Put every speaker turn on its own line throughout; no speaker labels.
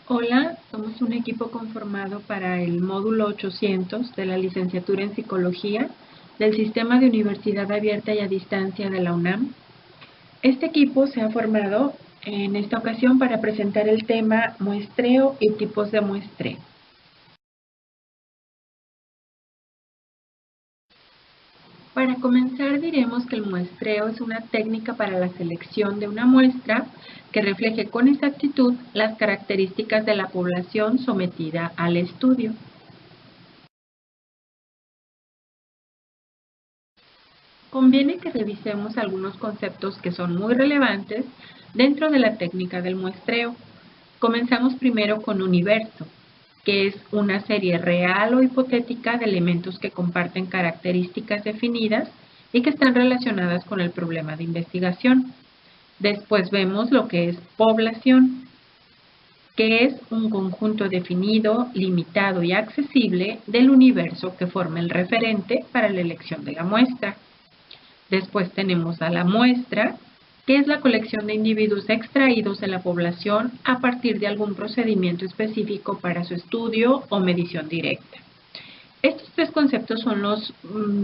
Hola, somos un equipo conformado para el módulo 800 de la licenciatura en Psicología del Sistema de Universidad Abierta y a Distancia de la UNAM. Este equipo se ha formado en esta ocasión para presentar el tema muestreo y tipos de muestreo. Para comenzar diremos que el muestreo es una técnica para la selección de una muestra que refleje con exactitud las características de la población sometida al estudio. Conviene que revisemos algunos conceptos que son muy relevantes dentro de la técnica del muestreo. Comenzamos primero con universo, que es una serie real o hipotética de elementos que comparten características definidas y que están relacionadas con el problema de investigación. Después vemos lo que es población, que es un conjunto definido, limitado y accesible del universo que forma el referente para la elección de la muestra. Después tenemos a la muestra, que es la colección de individuos extraídos de la población a partir de algún procedimiento específico para su estudio o medición directa. Estos tres conceptos son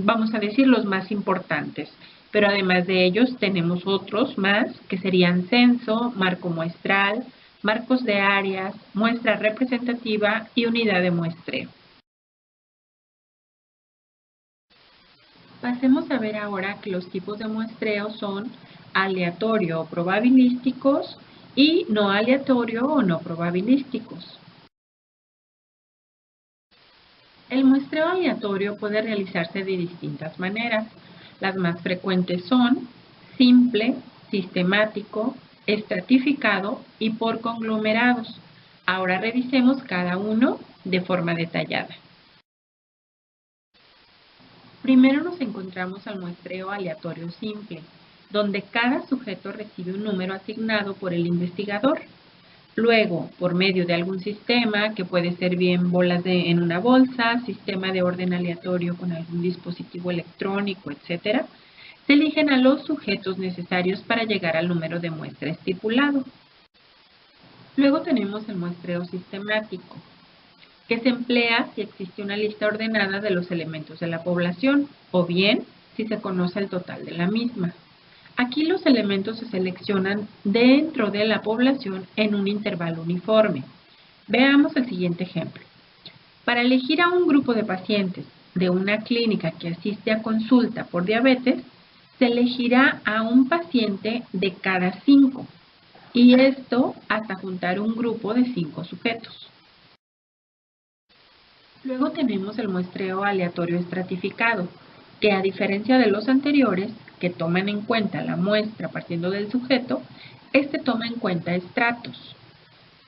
vamos a decir, los más importantes, pero además de ellos tenemos otros más que serían censo, marco muestral, marcos de áreas, muestra representativa y unidad de muestreo. Pasemos a ver ahora que los tipos de muestreo son aleatorio o probabilísticos y no aleatorio o no probabilísticos. El muestreo aleatorio puede realizarse de distintas maneras. Las más frecuentes son simple, sistemático, estratificado y por conglomerados. Ahora revisemos cada uno de forma detallada. Primero nos encontramos al muestreo aleatorio simple, donde cada sujeto recibe un número asignado por el investigador. Luego, por medio de algún sistema, que puede ser bien bolas en una bolsa, sistema de orden aleatorio con algún dispositivo electrónico, etc., se eligen a los sujetos necesarios para llegar al número de muestra estipulado. Luego tenemos el muestreo sistemático, que se emplea si existe una lista ordenada de los elementos de la población, o bien si se conoce el total de la misma. Aquí los elementos se seleccionan dentro de la población en un intervalo uniforme. Veamos el siguiente ejemplo. Para elegir a un grupo de pacientes de una clínica que asiste a consulta por diabetes, se elegirá a un paciente de cada 5, y esto hasta juntar un grupo de 5 sujetos. Luego tenemos el muestreo aleatorio estratificado, que a diferencia de los anteriores, que toman en cuenta la muestra partiendo del sujeto, este toma en cuenta estratos.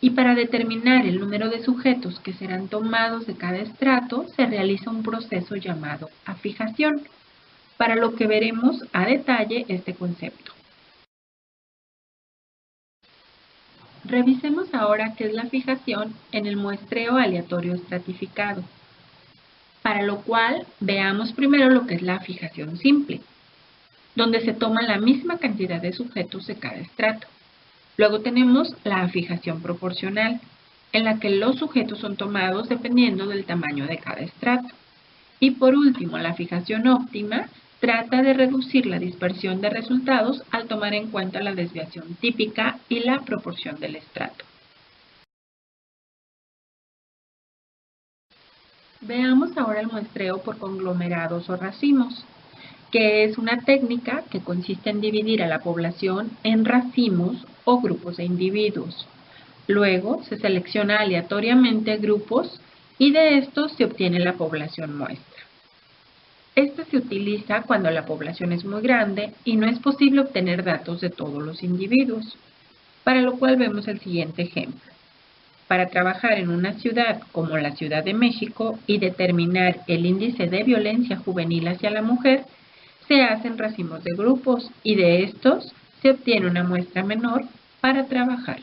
Y para determinar el número de sujetos que serán tomados de cada estrato, se realiza un proceso llamado afijación, para lo que veremos a detalle este concepto. Revisemos ahora qué es la fijación en el muestreo aleatorio estratificado, para lo cual veamos primero lo que es la fijación simple, donde se toma la misma cantidad de sujetos de cada estrato. Luego tenemos la fijación proporcional, en la que los sujetos son tomados dependiendo del tamaño de cada estrato. Y por último, la fijación óptima trata de reducir la dispersión de resultados al tomar en cuenta la desviación típica y la proporción del estrato. Veamos ahora el muestreo por conglomerados o racimos, que es una técnica que consiste en dividir a la población en racimos o grupos de individuos. Luego se selecciona aleatoriamente grupos y de estos se obtiene la población muestra. Esta se utiliza cuando la población es muy grande y no es posible obtener datos de todos los individuos, para lo cual vemos el siguiente ejemplo. Para trabajar en una ciudad como la Ciudad de México y determinar el índice de violencia juvenil hacia la mujer, se hacen racimos de grupos y de estos se obtiene una muestra menor para trabajar.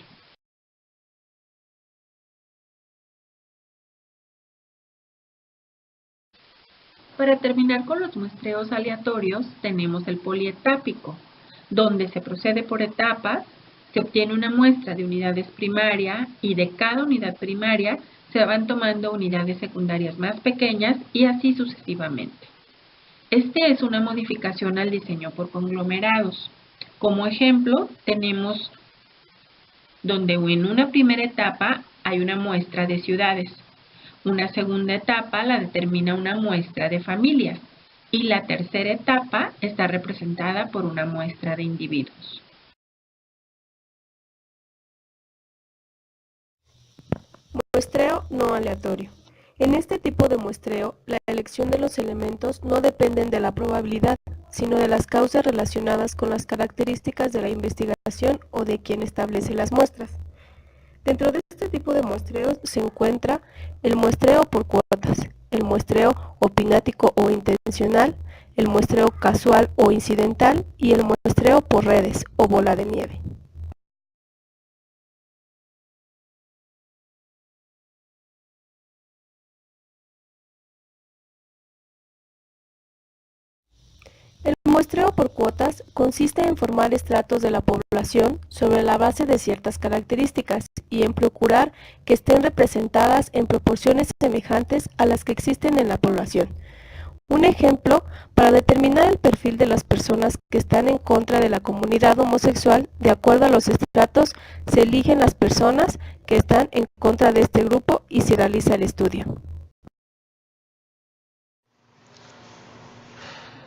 Para terminar con los muestreos aleatorios, tenemos el polietápico, donde se procede por etapas Se obtiene una muestra de unidades primarias y de cada unidad primaria se van tomando unidades secundarias más pequeñas y así sucesivamente. Este es una modificación al diseño por conglomerados. Como ejemplo, tenemos donde en una primera etapa hay una muestra de ciudades, una segunda etapa la determina una muestra de familias y la tercera etapa está representada por una muestra de individuos.
Muestreo no aleatorio. En este tipo de muestreo, la elección de los elementos no dependen de la probabilidad, sino de las causas relacionadas con las características de la investigación o de quien establece las muestras. Dentro de este tipo de muestreos se encuentra el muestreo por cuotas, el muestreo opinático o intencional, el muestreo casual o incidental y el muestreo por redes o bola de nieve. El muestreo por cuotas consiste en formar estratos de la población sobre la base de ciertas características y en procurar que estén representadas en proporciones semejantes a las que existen en la población. Un ejemplo, para determinar el perfil de las personas que están en contra de la comunidad homosexual, de acuerdo a los estratos, se eligen las personas que están en contra de este grupo y se realiza el estudio.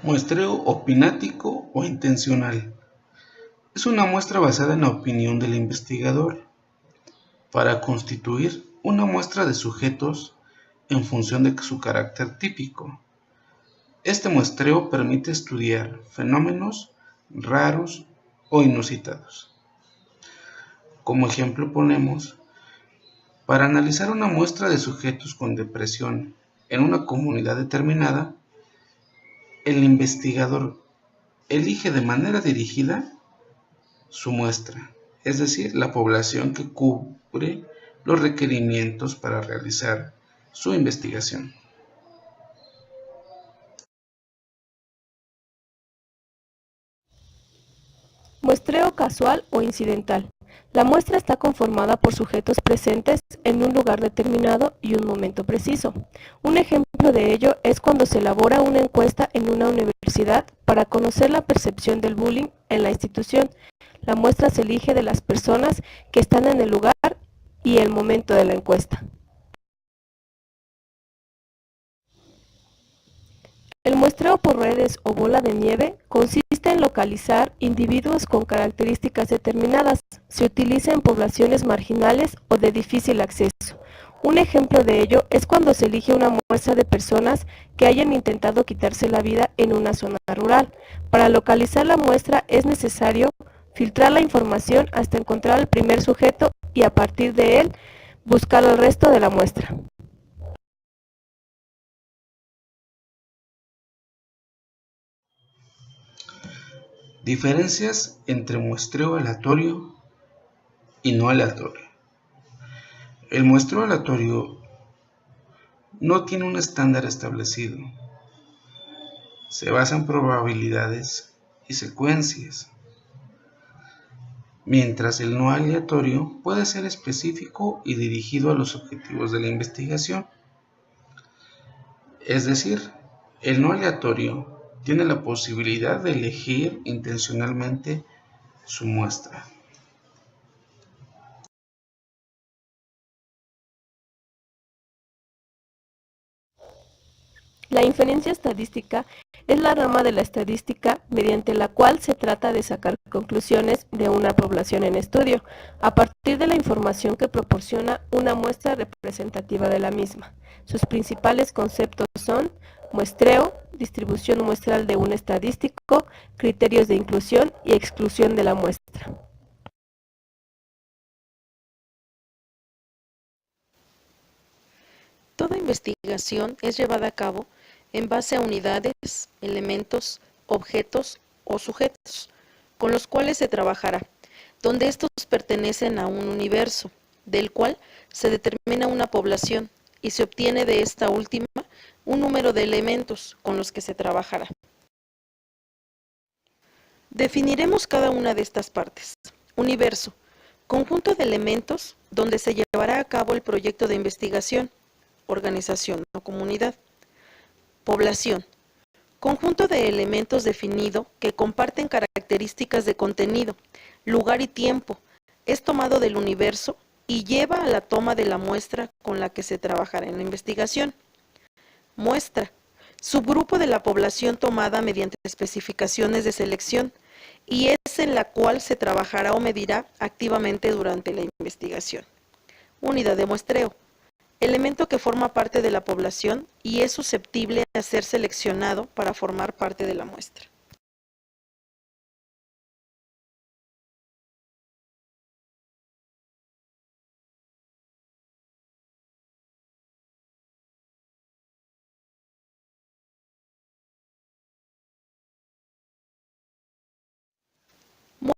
Muestreo opinático o intencional. Es una muestra basada en la opinión del investigador para constituir una muestra de sujetos en función de su carácter típico. Este muestreo permite estudiar fenómenos raros o inusitados. Como ejemplo ponemos, para analizar una muestra de sujetos con depresión en una comunidad determinada, el investigador elige de manera dirigida su muestra, es decir, la población que cubre los requerimientos para realizar su investigación.
Muestreo casual o incidental. La muestra está conformada por sujetos presentes en un lugar determinado y un momento preciso. Un ejemplo de ello es cuando se elabora una encuesta en una universidad para conocer la percepción del bullying en la institución. La muestra se elige de las personas que están en el lugar y el momento de la encuesta. El muestreo por redes o bola de nieve consiste en localizar individuos con características determinadas. Se utiliza en poblaciones marginales o de difícil acceso. Un ejemplo de ello es cuando se elige una muestra de personas que hayan intentado quitarse la vida en una zona rural. Para localizar la muestra es necesario filtrar la información hasta encontrar al primer sujeto y a partir de él buscar el resto de la muestra.
Diferencias entre muestreo aleatorio y no aleatorio. El muestreo aleatorio no tiene un estándar establecido. Se basa en probabilidades y secuencias, mientras el no aleatorio puede ser específico y dirigido a los objetivos de la investigación. Es decir, el no aleatorio tiene la posibilidad de elegir intencionalmente su muestra.
La inferencia estadística es la rama de la estadística mediante la cual se trata de sacar conclusiones de una población en estudio, a partir de la información que proporciona una muestra representativa de la misma. Sus principales conceptos son muestreo, distribución muestral de un estadístico, criterios de inclusión y exclusión de la muestra.
Toda investigación es llevada a cabo en base a unidades, elementos, objetos o sujetos, con los cuales se trabajará, donde estos pertenecen a un universo, del cual se determina una población y se obtiene de esta última un número de elementos con los que se trabajará. Definiremos cada una de estas partes. Universo. Conjunto de elementos donde se llevará a cabo el proyecto de investigación, organización o comunidad. Población. Conjunto de elementos definido que comparten características de contenido, lugar y tiempo. Es tomado del universo y lleva a la toma de la muestra con la que se trabajará en la investigación. Muestra. Subgrupo de la población tomada mediante especificaciones de selección y es en la cual se trabajará o medirá activamente durante la investigación. Unidad de muestreo. Elemento que forma parte de la población y es susceptible a ser seleccionado para formar parte de la muestra.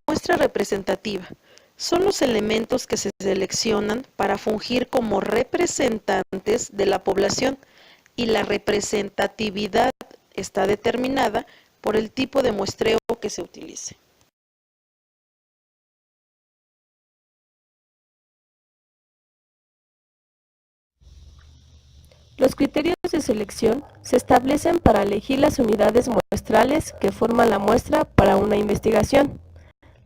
Muestra representativa. Son los elementos que se seleccionan para fungir como representantes de la población y la representatividad está determinada por el tipo de muestreo que se utilice.
Los criterios de selección se establecen para elegir las unidades muestrales que forman la muestra para una investigación.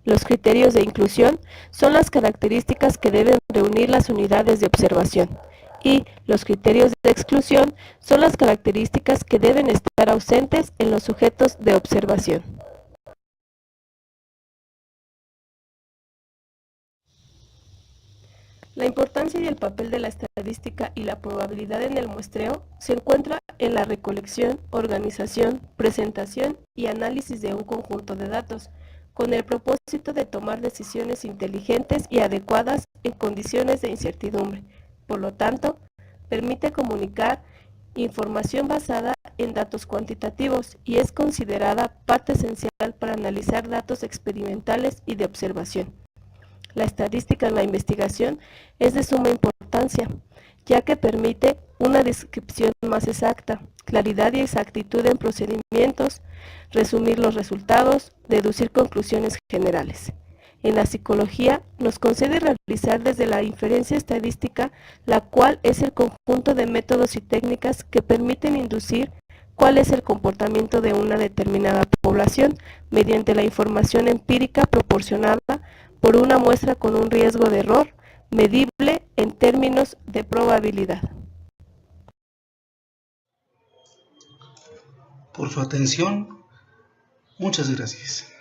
Los criterios de inclusión son las características que deben reunir las unidades de observación y los criterios de exclusión son las características que deben estar ausentes en los sujetos de observación. La importancia y el papel de la estadística y la probabilidad en el muestreo se encuentra en la recolección, organización, presentación y análisis de un conjunto de datos, con el propósito de tomar decisiones inteligentes y adecuadas en condiciones de incertidumbre. Por lo tanto, permite comunicar información basada en datos cuantitativos y es considerada parte esencial para analizar datos experimentales y de observación. La estadística en la investigación es de suma importancia, ya que permite una descripción más exacta, claridad y exactitud en procedimientos, resumir los resultados, deducir conclusiones generales. En la psicología nos concede realizar desde la inferencia estadística, la cual es el conjunto de métodos y técnicas que permiten inducir cuál es el comportamiento de una determinada población mediante la información empírica proporcionada por una muestra con un riesgo de error medible en términos de probabilidad.
Por su atención, muchas gracias.